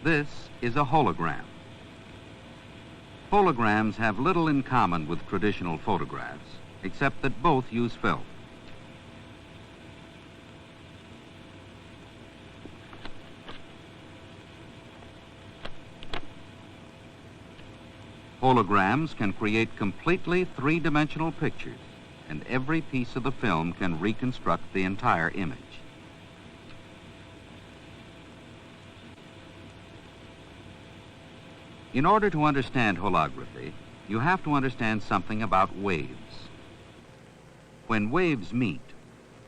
This is a hologram. Holograms have little in common with traditional photographs, except that both use film. Holograms can create completely three-dimensional pictures, and every piece of the film can reconstruct the entire image. In order to understand holography, you have to understand something about waves. When waves meet,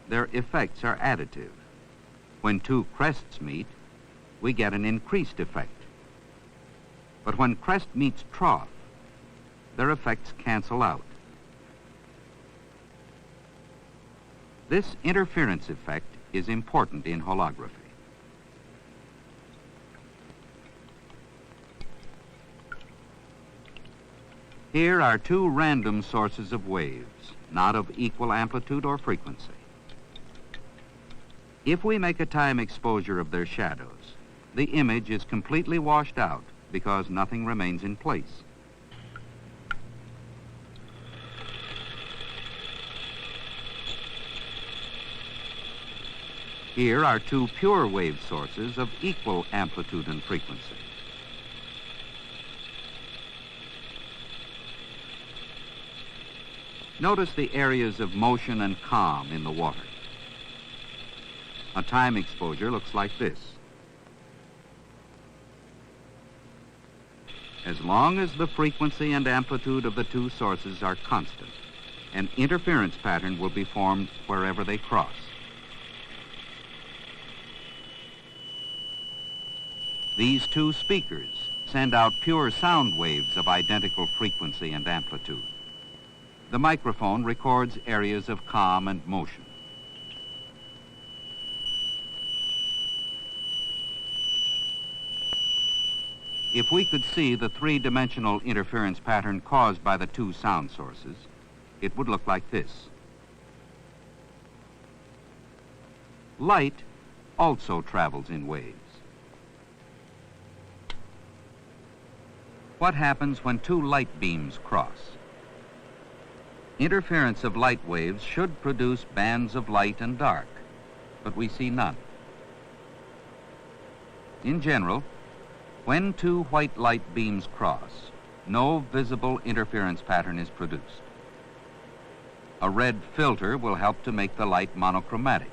their effects are additive. When two crests meet, we get an increased effect. But when crest meets trough, their effects cancel out. This interference effect is important in holography. Here are two random sources of waves, not of equal amplitude or frequency. If we make a time exposure of their shadows, the image is completely washed out because nothing remains in place. Here are two pure wave sources of equal amplitude and frequency. Notice the areas of motion and calm in the water. A time exposure looks like this. As long as the frequency and amplitude of the two sources are constant, an interference pattern will be formed wherever they cross. These two speakers send out pure sound waves of identical frequency and amplitude. The microphone records areas of calm and motion. If we could see the three-dimensional interference pattern caused by the two sound sources, it would look like this. Light also travels in waves. What happens when two light beams cross? Interference of light waves should produce bands of light and dark, but we see none. In general, when two white light beams cross, no visible interference pattern is produced. A red filter will help to make the light monochromatic.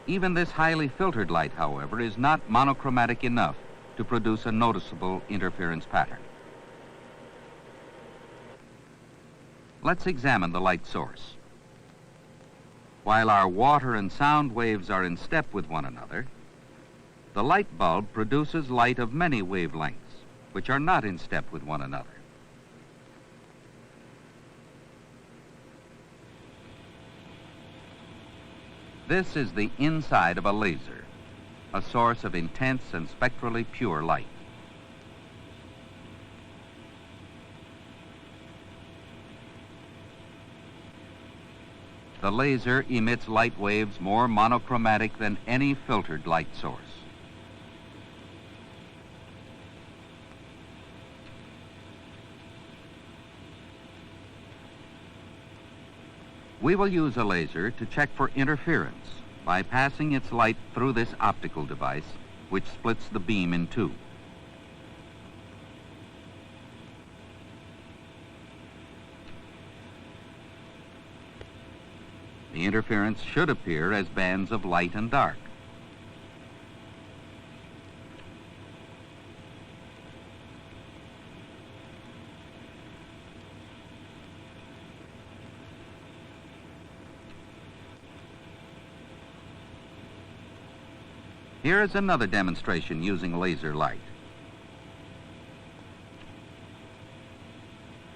Even this highly filtered light, however, is not monochromatic enough to produce a noticeable interference pattern. Let's examine the light source. While our water and sound waves are in step with one another, the light bulb produces light of many wavelengths, which are not in step with one another. This is the inside of a laser, a source of intense and spectrally pure light. The laser emits light waves more monochromatic than any filtered light source. We will use a laser to check for interference by passing its light through this optical device, which splits the beam in two. The interference should appear as bands of light and dark. Here is another demonstration using laser light.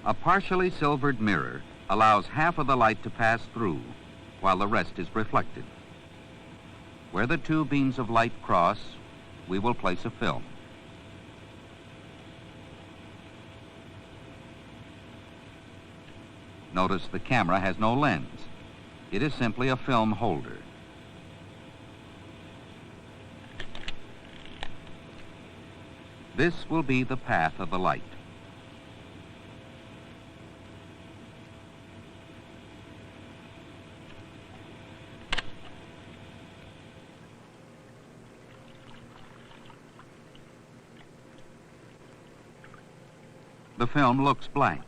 A partially silvered mirror allows half of the light to pass through while the rest is reflected. Where the two beams of light cross, we will place a film. Notice the camera has no lens. It is simply a film holder. This will be the path of the light. The film looks blank.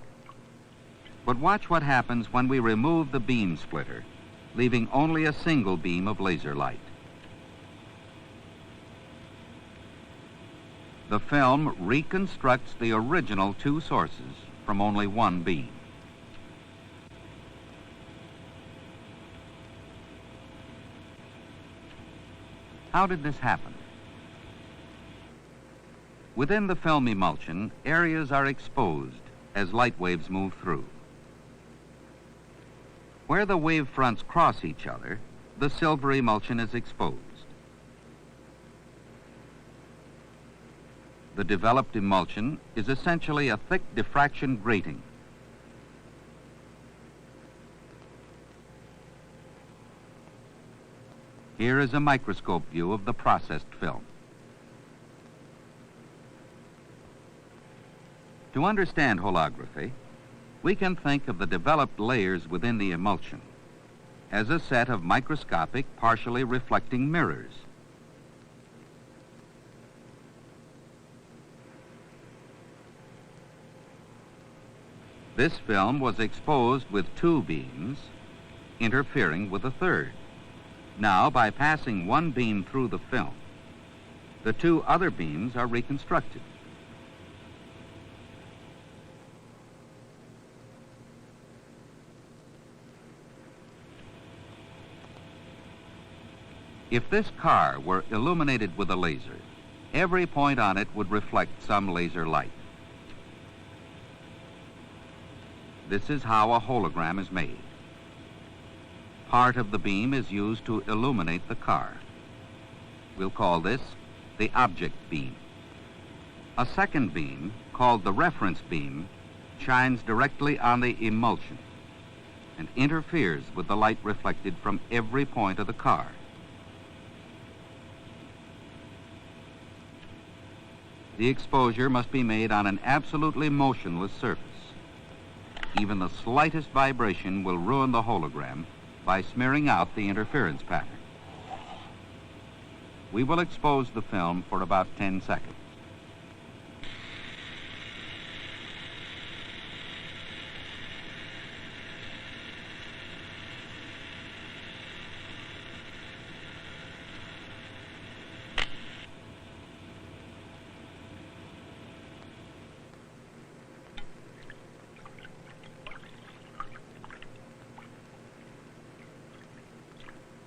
But watch what happens when we remove the beam splitter, leaving only a single beam of laser light. The film reconstructs the original two sources from only one beam. How did this happen? Within the film emulsion, areas are exposed as light waves move through. Where the wave fronts cross each other, the silver emulsion is exposed. The developed emulsion is essentially a thick diffraction grating. Here is a microscope view of the processed film. To understand holography, we can think of the developed layers within the emulsion as a set of microscopic, partially reflecting mirrors. This film was exposed with two beams, interfering with a third. Now, by passing one beam through the film, the two other beams are reconstructed. If this car were illuminated with a laser, every point on it would reflect some laser light. This is how a hologram is made. Part of the beam is used to illuminate the car. We'll call this the object beam. A second beam, called the reference beam, shines directly on the emulsion and interferes with the light reflected from every point of the car. The exposure must be made on an absolutely motionless surface. Even the slightest vibration will ruin the hologram by smearing out the interference pattern. We will expose the film for about 10 seconds.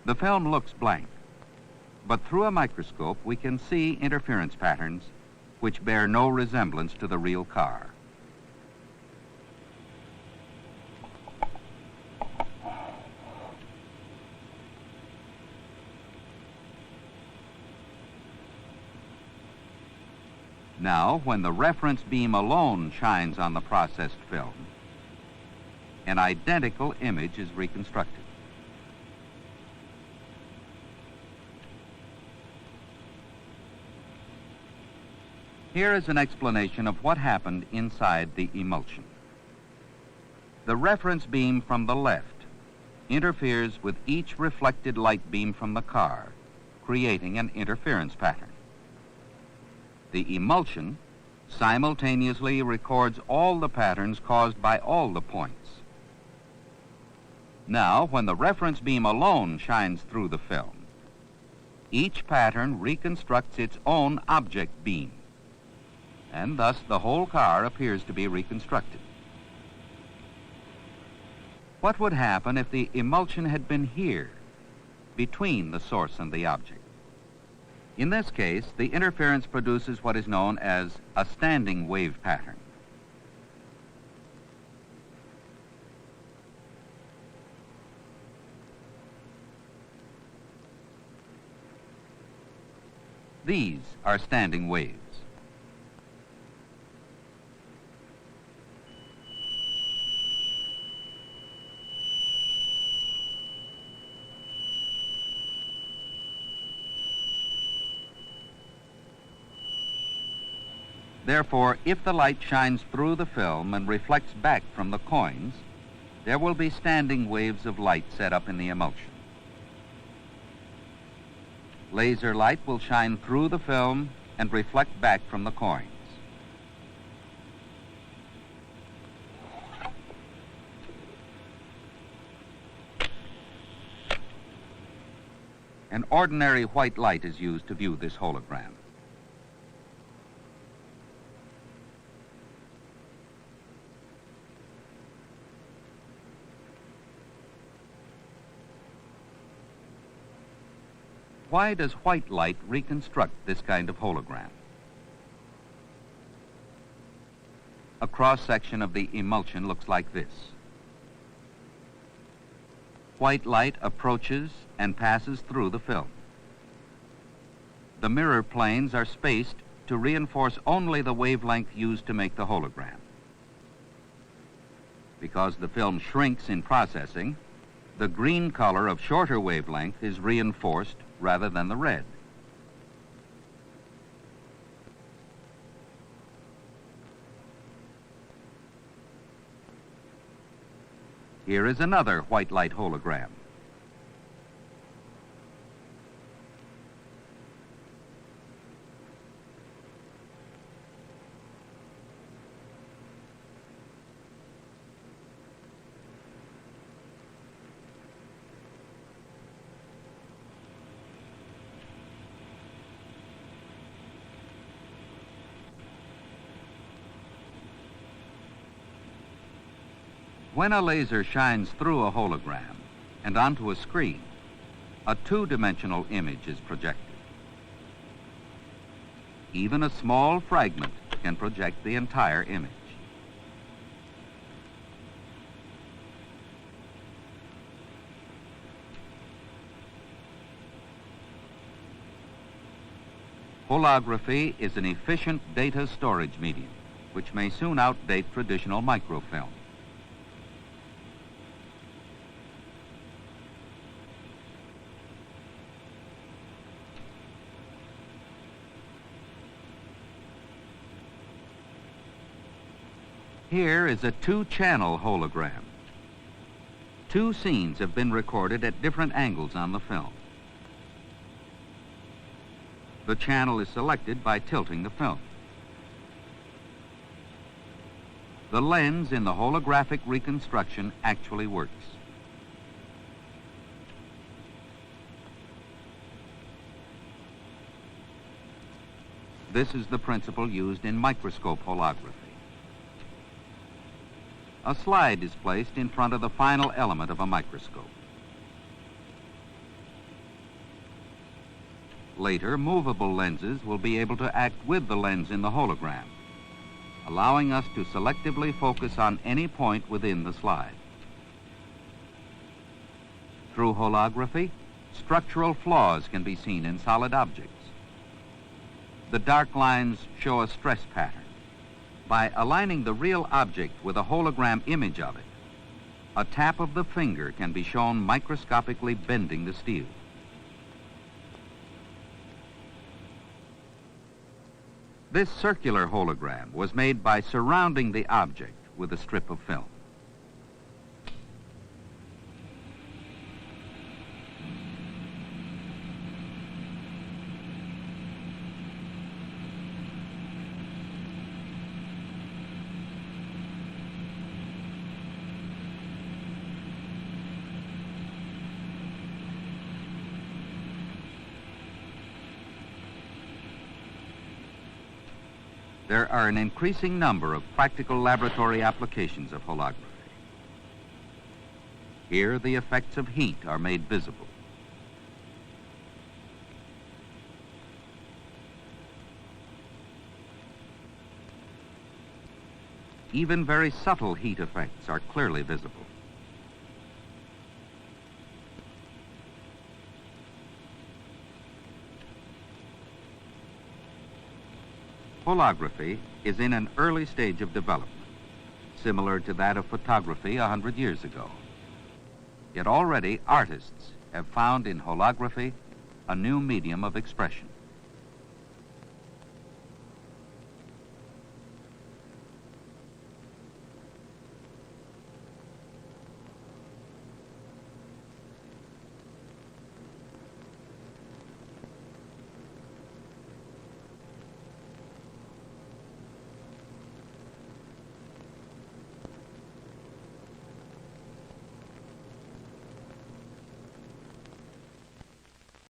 The film looks blank, but through a microscope we can see interference patterns which bear no resemblance to the real car. Now, when the reference beam alone shines on the processed film, an identical image is reconstructed. Here is an explanation of what happened inside the emulsion. The reference beam from the left interferes with each reflected light beam from the car, creating an interference pattern. The emulsion simultaneously records all the patterns caused by all the points. Now, when the reference beam alone shines through the film, each pattern reconstructs its own object beam, and thus the whole car appears to be reconstructed. What would happen if the emulsion had been here, between the source and the object? In this case, the interference produces what is known as a standing wave pattern. These are standing waves. Therefore, if the light shines through the film and reflects back from the coins, there will be standing waves of light set up in the emulsion. Laser light will shine through the film and reflect back from the coins. An ordinary white light is used to view this hologram. Why does white light reconstruct this kind of hologram? A cross-section of the emulsion looks like this. White light approaches and passes through the film. The mirror planes are spaced to reinforce only the wavelength used to make the hologram. Because the film shrinks in processing, the green color of shorter wavelength is reinforced rather than the red. Here is another white light hologram. When a laser shines through a hologram and onto a screen, a two-dimensional image is projected. Even a small fragment can project the entire image. Holography is an efficient data storage medium, which may soon outdate traditional microfilm. Here is a two-channel hologram. Two scenes have been recorded at different angles on the film. The channel is selected by tilting the film. The lens in the holographic reconstruction actually works. This is the principle used in microscope holography. A slide is placed in front of the final element of a microscope. Later, movable lenses will be able to act with the lens in the hologram, allowing us to selectively focus on any point within the slide. Through holography, structural flaws can be seen in solid objects. The dark lines show a stress pattern. By aligning the real object with a hologram image of it, a tap of the finger can be shown microscopically bending the steel. This circular hologram was made by surrounding the object with a strip of film. There are an increasing number of practical laboratory applications of holography. Here, the effects of heat are made visible. Even very subtle heat effects are clearly visible. Holography is in an early stage of development, similar to that of photography 100 years ago. Yet already artists have found in holography a new medium of expression.